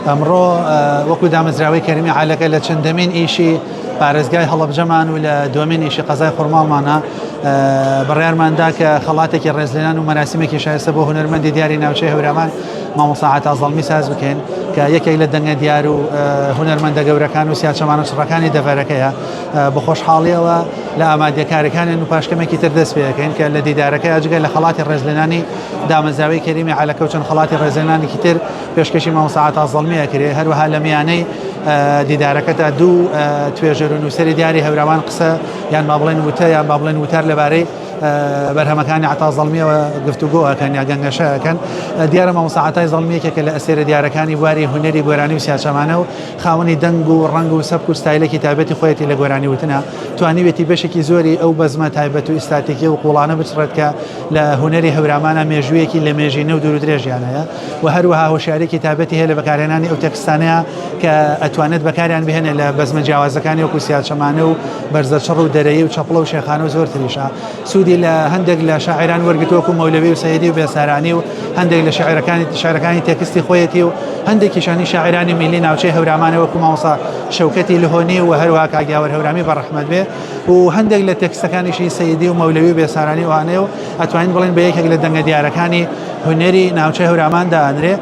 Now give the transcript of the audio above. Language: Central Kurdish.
ئەمڕۆ وەکو دامەزراوەی کەریمی عالەکە لە چەندەمین ئیشی پارێزگای هەڵەبجەمان و لە دووەمین ئیشی قەزای خورماڵمانە بڕیارماندا کە خەڵاتێکی ڕێزلێنان و مەراسیمێکی شایستە بۆ هونەرمەندی دیاری ناوچەی هەورامان مامۆستا عەتا زەڵمی ساز بکەین کە یەکێک لە دەنگە دیار و هونەرمەندە گەورەکان و سیاچەمانە چڕەکانی دەڤەرەکەیە بە خۆشحاڵیەوە لە ئامادەکاریەکانیان و پاشکەمێکی تر دەست پێ دەکەین کە لە دیدارەکەی جگە لە خەڵاتی ڕێزلێنانی دامەزراوەی کەریمی عالەکە و چەند خەڵاتی ڕێزلێنانێکی تر پێشکەشی مامۆستا عەتا زەڵمی ئەکرێ هەروەها لە میانەی دیدارەکەتا دوو توێژەر و نووسەری دیاری هەورامان قسە یان با بڵێن وتە یان با بڵێن وتار لەبارەی بەرهەمەکانی عەتا زەڵمیەوە گفتوگۆەکەن یا گەنگەشەکەن دیارە مامۆستا عەتای زەڵمیەکێکە لە ئەسێرە دیارەکانی بواری هونەری گۆرانی و سیاچەمانە و خاوەنی دەنگ و ڕەنگ و سەبک و ستایلێکی تایبەتی خۆیەتی لە گۆرانی وتنە توانیوێتی بەشێکی زۆری ئەو بەزمە تایبەت و ئیستاتیکی و قوڵانە بچڕێت کە لە هونەری هەورامانە مێژوویەکی لە مێژینە و دوور و درێژیانەیە و هەروەها هۆشیارێکی تایبەتی هەیە لە بەکارهێنانی ئەو تەکستانەیە کە ئەتوانێت بەکاریان بهێنێت لە بەزمە جیاوازەکانی وەکو سیاچەمانە و بەرزەچڕ و دەرەیی و چەپڵە و شێخانە و زۆر تریشە سوودی لە هەندێک لە شاعران وەرگتووەکو مەولەوی و سەیدی و بێسارانی و هەندێک لە شاعرەکانی تێکستی خۆیەتی و هەندێکیشانی شاعرانی میلی ناوچەی هەورامانە وەکو مامۆستا شەوکەتی لهۆنی و هەروەها کاگیاوەر هەورامی بەڕەحمەت بێ و هەندێک لە تێکستەکانیشی سەیدی و مەولەوی و بێسارانی وانەیە و ئەتوانین بڵێن بە یەکێک لە دەنگە دیارەکانی هونەری ناوچەی هەوراماندا ئەنرێ